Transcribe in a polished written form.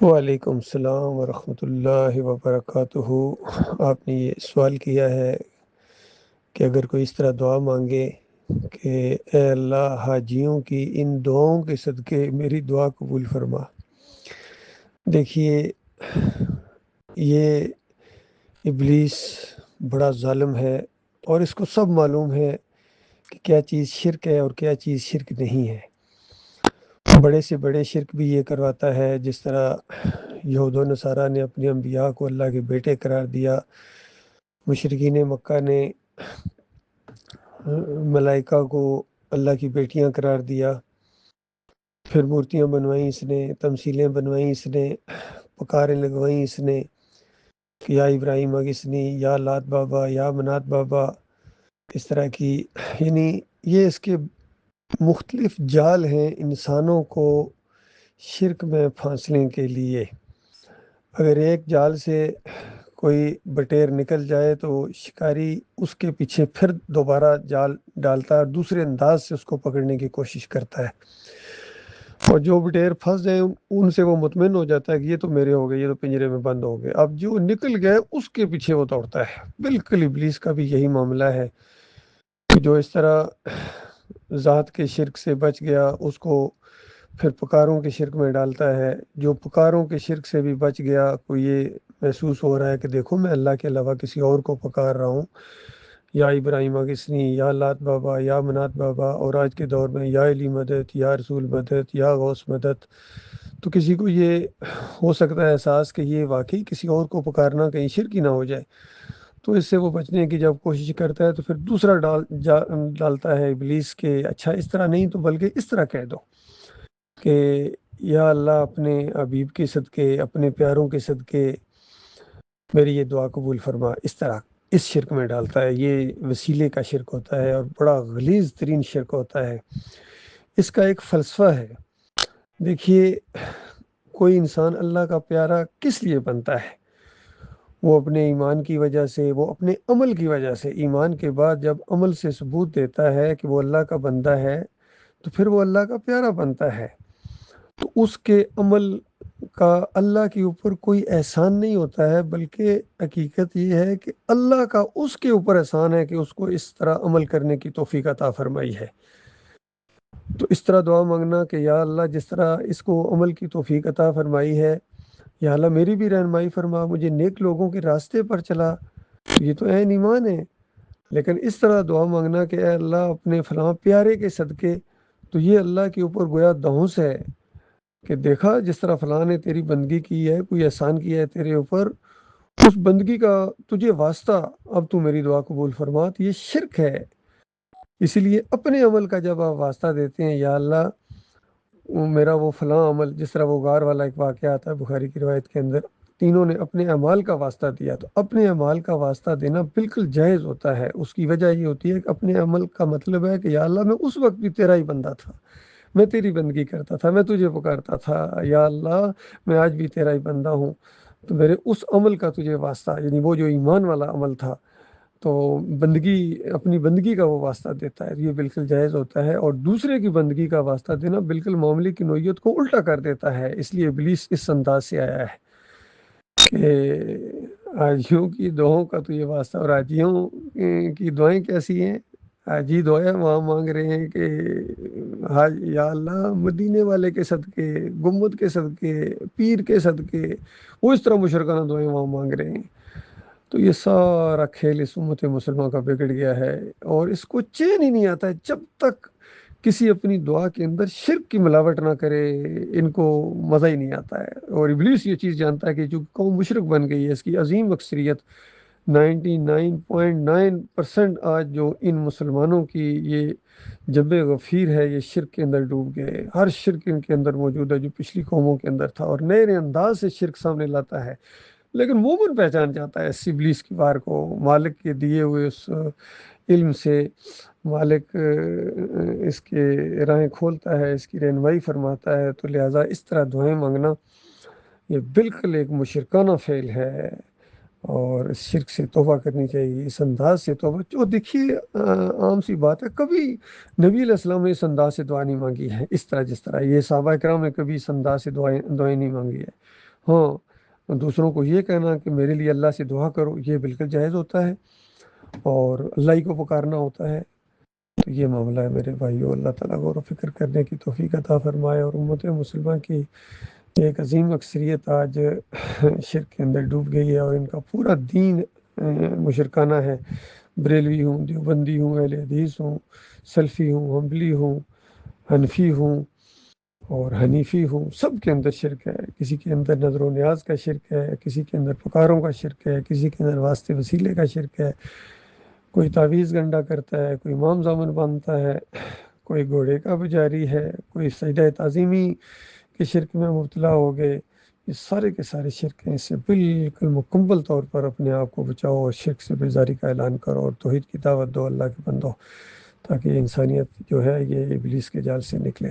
وعلیکم السلام ورحمۃ اللہ وبرکاتہ۔ آپ نے یہ سوال کیا ہے کہ اگر کوئی اس طرح دعا مانگے کہ اے اللہ حاجیوں کی ان دعاؤں کے صدقے میری دعا قبول فرما۔ دیکھیے، یہ ابلیس بڑا ظالم ہے اور اس کو سب معلوم ہے کہ کیا چیز شرک ہے اور کیا چیز شرک نہیں ہے۔ بڑے سے بڑے شرک بھی یہ کرواتا ہے، جس طرح یہود و نصارہ نے اپنے انبیاء کو اللہ کے بیٹے قرار دیا، مشرکین مکہ نے ملائکہ کو اللہ کی بیٹیاں قرار دیا، پھر مورتیاں بنوائیں اس نے، تمثیلیں بنوائیں اس نے، پکاریں لگوائیں اس نے کہ یا ابراہیم اغثنی، یا لات بابا، یا منات بابا، اس طرح کی۔ یعنی یہ اس کے مختلف جال ہیں انسانوں کو شرک میں پھانسنے کے لیے۔ اگر ایک جال سے کوئی بٹیر نکل جائے تو شکاری اس کے پیچھے پھر دوبارہ جال ڈالتا ہے اور دوسرے انداز سے اس کو پکڑنے کی کوشش کرتا ہے، اور جو بٹیر پھنس جائے ان سے وہ مطمئن ہو جاتا ہے کہ یہ تو میرے ہو گئے، یہ تو پنجرے میں بند ہو گئے۔ اب جو نکل گئے اس کے پیچھے وہ دوڑتا ہے۔ بالکل ابلیس کا بھی یہی معاملہ ہے کہ جو اس طرح ذات کے شرک سے بچ گیا اس کو پھر پکاروں کے شرک میں ڈالتا ہے، جو پکاروں کے شرک سے بھی بچ گیا کو یہ محسوس ہو رہا ہے کہ دیکھو میں اللہ کے علاوہ کسی اور کو پکار رہا ہوں، یا ابراہیم اغثنی، یا لات بابا، یا منات بابا، اور آج کے دور میں یا علی مدد، یا رسول مدد، یا غوث مدد۔ تو کسی کو یہ ہو سکتا ہے احساس کہ یہ واقعی کسی اور کو پکارنا کہیں شرک ہی نہ ہو جائے، تو اس سے وہ بچنے کی جب کوشش کرتا ہے تو پھر دوسرا ڈالتا ہے ابلیس کے اچھا اس طرح نہیں تو بلکہ اس طرح کہہ دو کہ یا اللہ اپنے حبیب کے صدقے، اپنے پیاروں کے صدقے میری یہ دعا قبول فرما۔ اس طرح اس شرک میں ڈالتا ہے۔ یہ وسیلے کا شرک ہوتا ہے اور بڑا غلیظ ترین شرک ہوتا ہے۔ اس کا ایک فلسفہ ہے۔ دیکھیے، کوئی انسان اللہ کا پیارا کس لیے بنتا ہے؟ وہ اپنے ایمان کی وجہ سے، وہ اپنے عمل کی وجہ سے۔ ایمان کے بعد جب عمل سے ثبوت دیتا ہے کہ وہ اللہ کا بندہ ہے تو پھر وہ اللہ کا پیارا بنتا ہے۔ تو اس کے عمل کا اللہ کے اوپر کوئی احسان نہیں ہوتا ہے، بلکہ حقیقت یہ ہے کہ اللہ کا اس کے اوپر احسان ہے کہ اس کو اس طرح عمل کرنے کی توفیق عطا فرمائی ہے۔ تو اس طرح دعا مانگنا کہ یا اللہ جس طرح اس کو عمل کی توفیق عطا فرمائی ہے، یا اللہ میری بھی رہنمائی فرما، مجھے نیک لوگوں کے راستے پر چلا، یہ تو عین ایمان ہے۔ لیکن اس طرح دعا مانگنا کہ اے اللہ اپنے فلاں پیارے کے صدقے، تو یہ اللہ کے اوپر گویا دھونس ہے کہ دیکھا جس طرح فلاں نے تیری بندگی کی ہے، کوئی احسان کیا ہے تیرے اوپر، اس بندگی کا تجھے واسطہ، اب تو میری دعا قبول فرما۔ تو یہ شرک ہے۔ اسی لیے اپنے عمل کا جب آپ واسطہ دیتے ہیں، یا اللہ میرا وہ فلاں عمل، جس طرح وہ غار والا ایک واقعہ آتا ہے بخاری کی روایت کے اندر، تینوں نے اپنے اعمال کا واسطہ دیا، تو اپنے اعمال کا واسطہ دینا بالکل جائز ہوتا ہے۔ اس کی وجہ یہ ہوتی ہے کہ اپنے عمل کا مطلب ہے کہ یا اللہ میں اس وقت بھی تیرا ہی بندہ تھا، میں تیری بندگی کرتا تھا، میں تجھے پکارتا تھا، یا اللہ میں آج بھی تیرا ہی بندہ ہوں، تو میرے اس عمل کا تجھے واسطہ، یعنی وہ جو ایمان والا عمل تھا، تو بندگی، اپنی بندگی کا وہ واسطہ دیتا ہے، یہ بالکل جائز ہوتا ہے۔ اور دوسرے کی بندگی کا واسطہ دینا بالکل معاملے کی نوعیت کو الٹا کر دیتا ہے۔ اس لیے ابلیس اس انداز سے آیا ہے کہ حاجیوں کی دعاؤں کا تو یہ واسطہ، اور حاجیوں کی دعائیں کیسی ہیں؟ حاجی دعائیں وہاں مانگ رہے ہیں کہ یا اللہ مدینے والے کے صدقے، گنبد کے صدقے، پیر کے صدقے، وہ اس طرح مشرکانہ دعائیں وہاں مانگ رہے ہیں۔ تو یہ سارا کھیل اس امت مسلمہ کا بگڑ گیا ہے، اور اس کو چین ہی نہیں آتا ہے جب تک کسی اپنی دعا کے اندر شرک کی ملاوٹ نہ کرے، ان کو مزہ ہی نہیں آتا ہے۔ اور ابلیس یہ چیز جانتا ہے کہ جو قوم مشرک بن گئی ہے، اس کی عظیم اکثریت 99.9% آج جو ان مسلمانوں کی یہ جب غفیر ہے، یہ شرک کے اندر ڈوب گئے۔ ہر شرک ان کے اندر موجود ہے جو پچھلی قوموں کے اندر تھا، اور نئے نئے انداز سے شرک سامنے لاتا ہے۔ لیکن مومن پہچان جاتا ہے اس ابلیس کی وار کو، مالک کے دیے ہوئے اس علم سے مالک اس کے راہیں کھولتا ہے، اس کی رہنمائی فرماتا ہے۔ تو لہٰذا اس طرح دعائیں مانگنا یہ بالکل ایک مشرکانہ فعل ہے، اور اس شرک سے توبہ کرنی چاہیے، اس انداز سے توبہ۔ جو دیکھیے عام سی بات ہے، کبھی نبی علیہ السلام نے اس انداز سے دعا نہیں مانگی ہے، اس طرح جس طرح یہ صحابہ کرام نے کبھی اس انداز سے دعائیں نہیں مانگی ہے۔ ہاں، دوسروں کو یہ کہنا کہ میرے لیے اللہ سے دعا کرو، یہ بالکل جائز ہوتا ہے، اور اللہ ہی کو پکارنا ہوتا ہے۔ تو یہ معاملہ ہے میرے بھائیو، اللہ تعالیٰ غور و فکر کرنے کی توفیق عطا فرمائے، اور امت مسلمہ کی ایک عظیم اکثریت آج شرک کے اندر ڈوب گئی ہے، اور ان کا پورا دین مشرکانہ ہے۔ بریلوی ہوں، دیوبندی ہوں، اہل حدیث ہوں، سلفی ہوں، حنبلی ہوں، حنفی ہوں اور حنیفی ہوں، سب کے اندر شرک ہے۔ کسی کے اندر نظر و نیاز کا شرک ہے، کسی کے اندر پکاروں کا شرک ہے، کسی کے اندر واسطے وسیلے کا شرک ہے، کوئی تعویذ گنڈا کرتا ہے، کوئی امام زامن باندھتا ہے، کوئی گھوڑے کا پجاری ہے، کوئی سجدہ تعظیمی کے شرک میں مبتلا ہو گئے۔ یہ سارے کے سارے شرک ہیں، اس سے بالکل مکمل طور پر اپنے آپ کو بچاؤ، اور شرک سے بیزاری کا اعلان کرو، اور توحید کی دعوت دو اللہ کے بندو، تاکہ انسانیت جو ہے یہ ابلیس کے جال سے نکلے۔